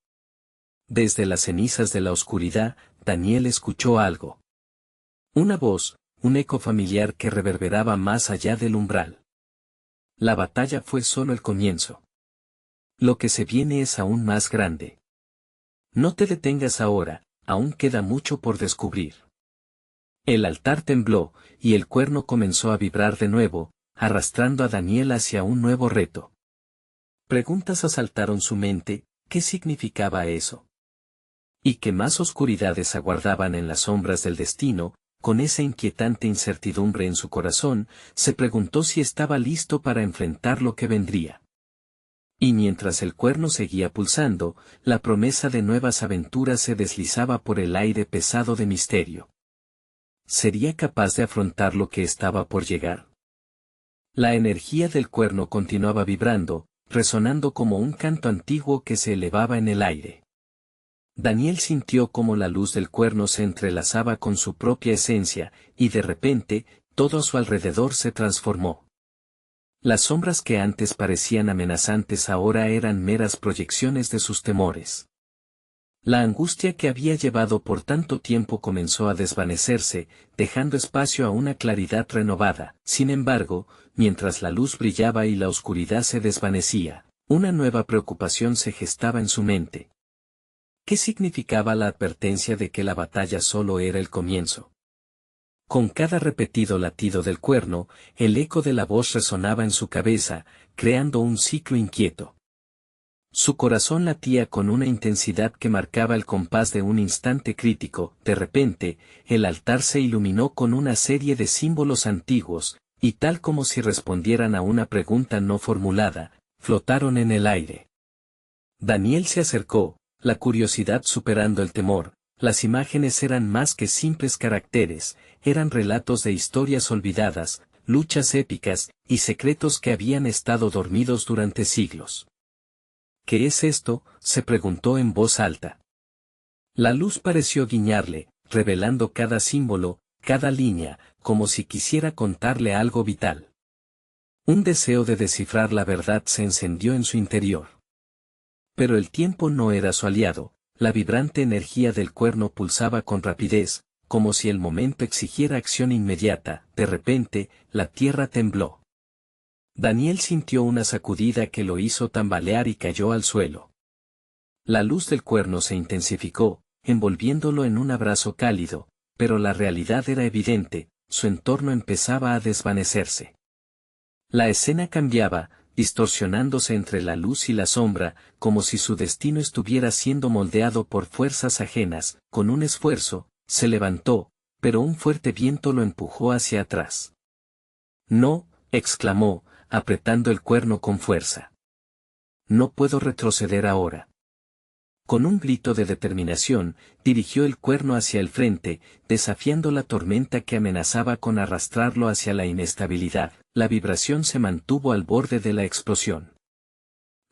Desde las cenizas de la oscuridad, Daniel escuchó algo. Una voz, un eco familiar que reverberaba más allá del umbral. La batalla fue solo el comienzo. Lo que se viene es aún más grande. No te detengas ahora, aún queda mucho por descubrir. El altar tembló, y el cuerno comenzó a vibrar de nuevo, arrastrando a Daniel hacia un nuevo reto. Preguntas asaltaron su mente: ¿qué significaba eso? ¿Y qué más oscuridades aguardaban en las sombras del destino? con esa inquietante incertidumbre en su corazón, se preguntó si estaba listo para enfrentar lo que vendría. Y mientras el cuerno seguía pulsando, la promesa de nuevas aventuras se deslizaba por el aire pesado de misterio. ¿Sería capaz de afrontar lo que estaba por llegar? La energía del cuerno continuaba vibrando, resonando como un canto antiguo que se elevaba en el aire. Daniel sintió cómo la luz del cuerno se entrelazaba con su propia esencia, y de repente, todo a su alrededor se transformó. Las sombras que antes parecían amenazantes ahora eran meras proyecciones de sus temores. La angustia que había llevado por tanto tiempo comenzó a desvanecerse, dejando espacio a una claridad renovada. Sin embargo, mientras la luz brillaba y la oscuridad se desvanecía, una nueva preocupación se gestaba en su mente. ¿Qué significaba la advertencia de que la batalla solo era el comienzo? Con cada repetido latido del cuerno, el eco de la voz resonaba en su cabeza, creando un ciclo inquieto. Su corazón latía con una intensidad que marcaba el compás de un instante crítico. De repente, el altar se iluminó con una serie de símbolos antiguos, y tal como si respondieran a una pregunta no formulada, flotaron en el aire. Daniel se acercó, la curiosidad superando el temor. Las imágenes eran más que simples caracteres, eran relatos de historias olvidadas, luchas épicas, y secretos que habían estado dormidos durante siglos. ¿Qué es esto?, se preguntó en voz alta. La luz pareció guiñarle, revelando cada símbolo, cada línea, como si quisiera contarle algo vital. Un deseo de descifrar la verdad se encendió en su interior. Pero el tiempo no era su aliado, la vibrante energía del cuerno pulsaba con rapidez, como si el momento exigiera acción inmediata. De repente, la tierra tembló. Daniel sintió una sacudida que lo hizo tambalear y cayó al suelo. La luz del cuerno se intensificó, envolviéndolo en un abrazo cálido, pero la realidad era evidente, su entorno empezaba a desvanecerse. La escena cambiaba, distorsionándose entre la luz y la sombra, como si su destino estuviera siendo moldeado por fuerzas ajenas. Con un esfuerzo, se levantó, pero un fuerte viento lo empujó hacia atrás. No, exclamó, apretando el cuerno con fuerza. No puedo retroceder ahora. Con un grito de determinación, dirigió el cuerno hacia el frente, desafiando la tormenta que amenazaba con arrastrarlo hacia la inestabilidad. La vibración se mantuvo al borde de la explosión.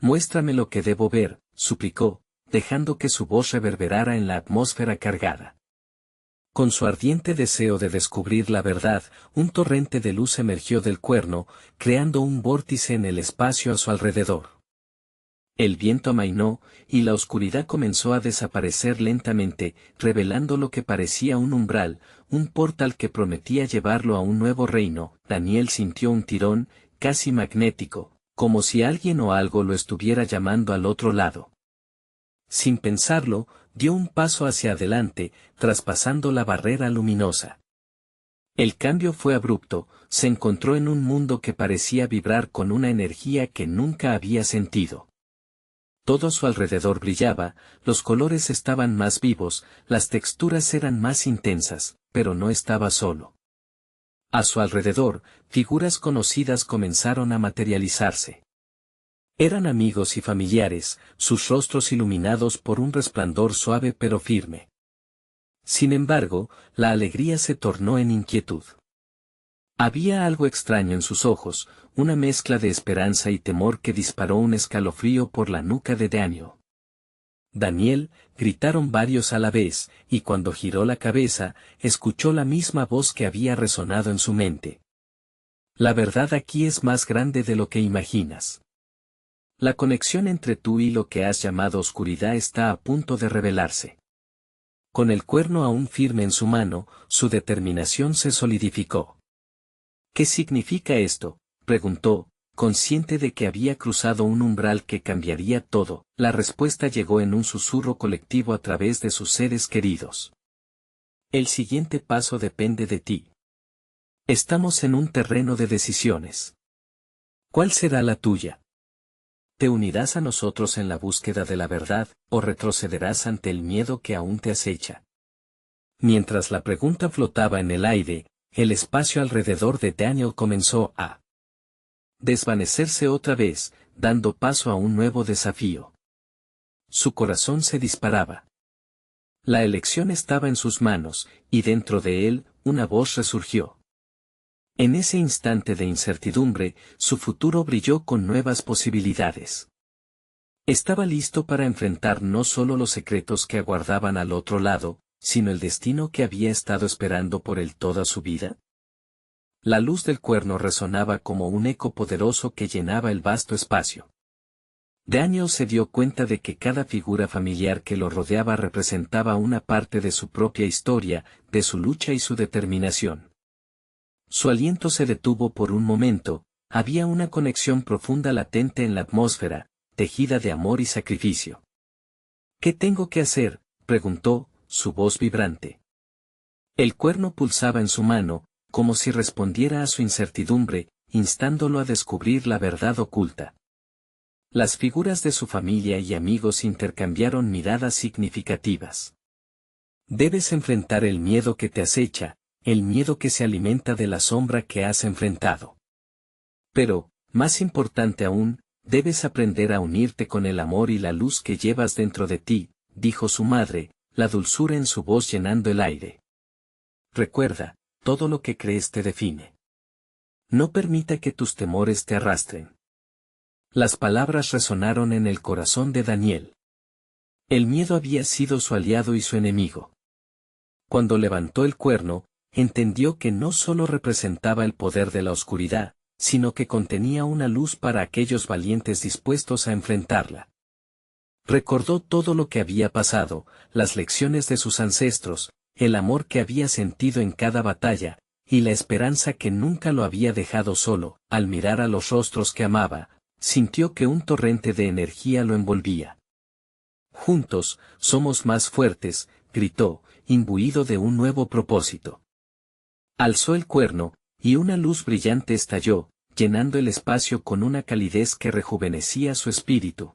Muéstrame lo que debo ver, suplicó, dejando que su voz reverberara en la atmósfera cargada. Con su ardiente deseo de descubrir la verdad, un torrente de luz emergió del cuerno, creando un vórtice en el espacio a su alrededor. El viento amainó, y la oscuridad comenzó a desaparecer lentamente, revelando lo que parecía un umbral, un portal que prometía llevarlo a un nuevo reino. Daniel sintió un tirón, casi magnético, como si alguien o algo lo estuviera llamando al otro lado. Sin pensarlo, dio un paso hacia adelante, traspasando la barrera luminosa. El cambio fue abrupto, se encontró en un mundo que parecía vibrar con una energía que nunca había sentido. Todo a su alrededor brillaba, los colores estaban más vivos, las texturas eran más intensas, pero no estaba solo. A su alrededor, figuras conocidas comenzaron a materializarse. Eran amigos y familiares, sus rostros iluminados por un resplandor suave pero firme. Sin embargo, la alegría se tornó en inquietud. Había algo extraño en sus ojos, una mezcla de esperanza y temor que disparó un escalofrío por la nuca de Daniel. Daniel, gritaron varios a la vez, y cuando giró la cabeza, escuchó la misma voz que había resonado en su mente. La verdad aquí es más grande de lo que imaginas. La conexión entre tú y lo que has llamado oscuridad está a punto de revelarse. Con el cuerno aún firme en su mano, su determinación se solidificó. ¿Qué significa esto?, preguntó, consciente de que había cruzado un umbral que cambiaría todo. La respuesta llegó en un susurro colectivo a través de sus seres queridos. El siguiente paso depende de ti. Estamos en un terreno de decisiones. ¿Cuál será la tuya? ¿Te unirás a nosotros en la búsqueda de la verdad, o retrocederás ante el miedo que aún te acecha? Mientras la pregunta flotaba en el aire, el espacio alrededor de Daniel comenzó a desvanecerse otra vez, dando paso a un nuevo desafío. Su corazón se disparaba. La elección estaba en sus manos, y dentro de él, una voz resurgió. En ese instante de incertidumbre, su futuro brilló con nuevas posibilidades. Estaba listo para enfrentar no solo los secretos que aguardaban al otro lado, sino el destino que había estado esperando por él toda su vida. La luz del cuerno resonaba como un eco poderoso que llenaba el vasto espacio. Daniel se dio cuenta de que cada figura familiar que lo rodeaba representaba una parte de su propia historia, de su lucha y su determinación. Su aliento se detuvo por un momento, había una conexión profunda latente en la atmósfera, tejida de amor y sacrificio. ¿Qué tengo que hacer?, preguntó, su voz vibrante. El cuerno pulsaba en su mano, como si respondiera a su incertidumbre, instándolo a descubrir la verdad oculta. Las figuras de su familia y amigos intercambiaron miradas significativas. Debes enfrentar el miedo que te acecha, el miedo que se alimenta de la sombra que has enfrentado. Pero, más importante aún, debes aprender a unirte con el amor y la luz que llevas dentro de ti, dijo su madre, la dulzura en su voz llenando el aire. Recuerda, todo lo que crees te define. No permita que tus temores te arrastren. Las palabras resonaron en el corazón de Daniel. El miedo había sido su aliado y su enemigo. Cuando levantó el cuerno, entendió que no solo representaba el poder de la oscuridad, sino que contenía una luz para aquellos valientes dispuestos a enfrentarla. Recordó todo lo que había pasado, las lecciones de sus ancestros, el amor que había sentido en cada batalla, y la esperanza que nunca lo había dejado solo. Al mirar a los rostros que amaba, sintió que un torrente de energía lo envolvía. Juntos, somos más fuertes, gritó, imbuido de un nuevo propósito. Alzó el cuerno, y una luz brillante estalló, llenando el espacio con una calidez que rejuvenecía su espíritu.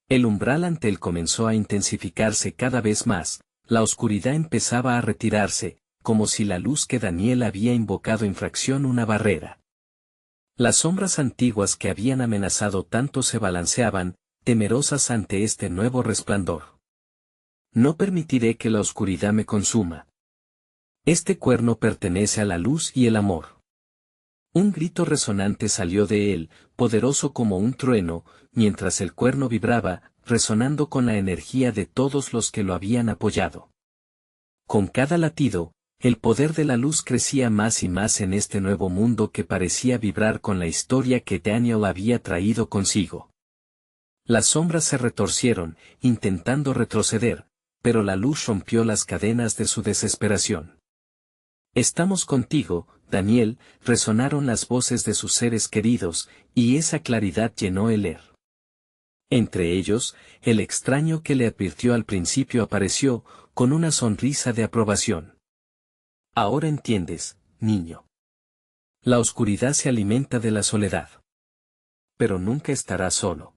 El umbral ante él comenzó a intensificarse cada vez más, la oscuridad empezaba a retirarse, como si la luz que Daniel había invocado infracción una barrera. Las sombras antiguas que habían amenazado tanto se balanceaban, temerosas ante este nuevo resplandor. No permitiré que la oscuridad me consuma. Este cuerno pertenece a la luz y el amor. Un grito resonante salió de él, poderoso como un trueno, mientras el cuerno vibraba, resonando con la energía de todos los que lo habían apoyado. Con cada latido, el poder de la luz crecía más y más en este nuevo mundo que parecía vibrar con la historia que Daniel había traído consigo. Las sombras se retorcieron, intentando retroceder, pero la luz rompió las cadenas de su desesperación. Estamos contigo, Daniel, resonaron las voces de sus seres queridos, y esa claridad llenó el aire. Entre ellos, el extraño que le advirtió al principio apareció, con una sonrisa de aprobación. Ahora entiendes, niño. La oscuridad se alimenta de la soledad. Pero nunca estarás solo.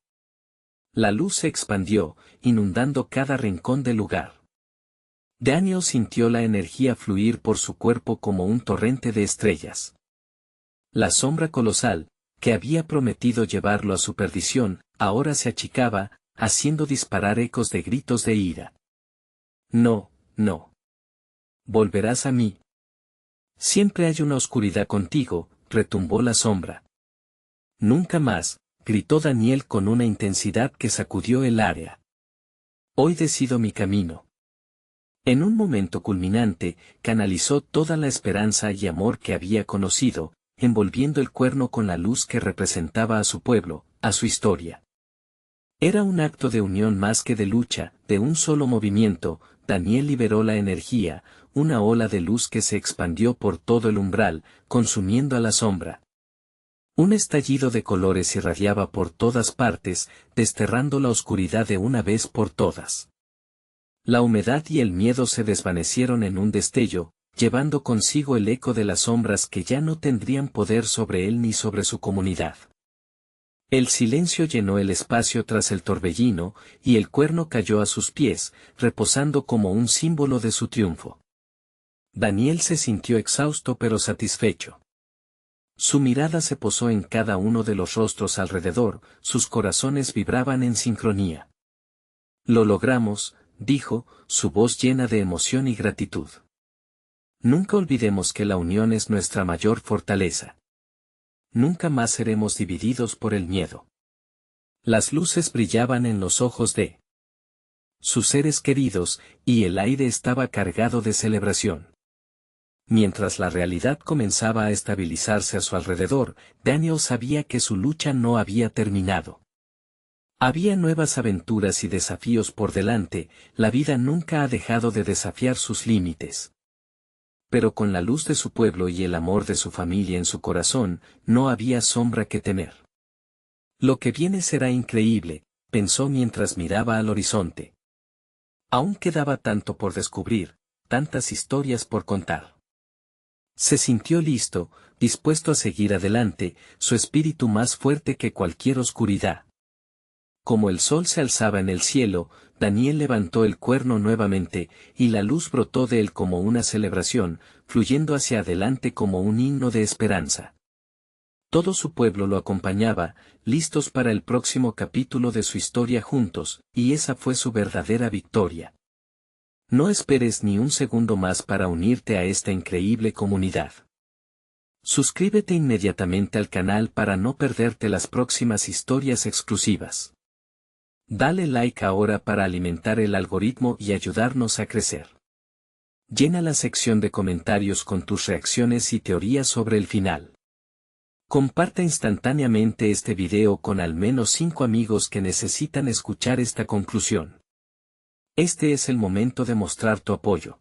La luz se expandió, inundando cada rincón del lugar. Daniel sintió la energía fluir por su cuerpo como un torrente de estrellas. La sombra colosal, que había prometido llevarlo a su perdición, ahora se achicaba, haciendo disparar ecos de gritos de ira. No, no. Volverás a mí. Siempre hay una oscuridad contigo, retumbó la sombra. Nunca más, gritó Daniel con una intensidad que sacudió el área. Hoy decido mi camino. En un momento culminante, canalizó toda la esperanza y amor que había conocido, envolviendo el cuerno con la luz que representaba a su pueblo, a su historia. Era un acto de unión más que de lucha, de un solo movimiento. Daniel liberó la energía, una ola de luz que se expandió por todo el umbral, consumiendo a la sombra. Un estallido de colores irradiaba por todas partes, desterrando la oscuridad de una vez por todas. La humedad y el miedo se desvanecieron en un destello, llevando consigo el eco de las sombras que ya no tendrían poder sobre él ni sobre su comunidad. El silencio llenó el espacio tras el torbellino, y el cuerno cayó a sus pies, reposando como un símbolo de su triunfo. Daniel se sintió exhausto pero satisfecho. Su mirada se posó en cada uno de los rostros alrededor, sus corazones vibraban en sincronía. Lo logramos, dijo, su voz llena de emoción y gratitud. Nunca olvidemos que la unión es nuestra mayor fortaleza. Nunca más seremos divididos por el miedo. Las luces brillaban en los ojos de sus seres queridos, y el aire estaba cargado de celebración. Mientras la realidad comenzaba a estabilizarse a su alrededor, Daniel sabía que su lucha no había terminado. Había nuevas aventuras y desafíos por delante, la vida nunca ha dejado de desafiar sus límites. Pero con la luz de su pueblo y el amor de su familia en su corazón, no había sombra que temer. Lo que viene será increíble, pensó mientras miraba al horizonte. Aún quedaba tanto por descubrir, tantas historias por contar. Se sintió listo, dispuesto a seguir adelante, su espíritu más fuerte que cualquier oscuridad. Como el sol se alzaba en el cielo, Daniel levantó el cuerno nuevamente, y la luz brotó de él como una celebración, fluyendo hacia adelante como un himno de esperanza. Todo su pueblo lo acompañaba, listos para el próximo capítulo de su historia juntos, y esa fue su verdadera victoria. No esperes ni un segundo más para unirte a esta increíble comunidad. Suscríbete inmediatamente al canal para no perderte las próximas historias exclusivas. Dale like ahora para alimentar el algoritmo y ayudarnos a crecer. Llena la sección de comentarios con tus reacciones y teorías sobre el final. Comparte instantáneamente este video con al menos 5 amigos que necesitan escuchar esta conclusión. Este es el momento de mostrar tu apoyo.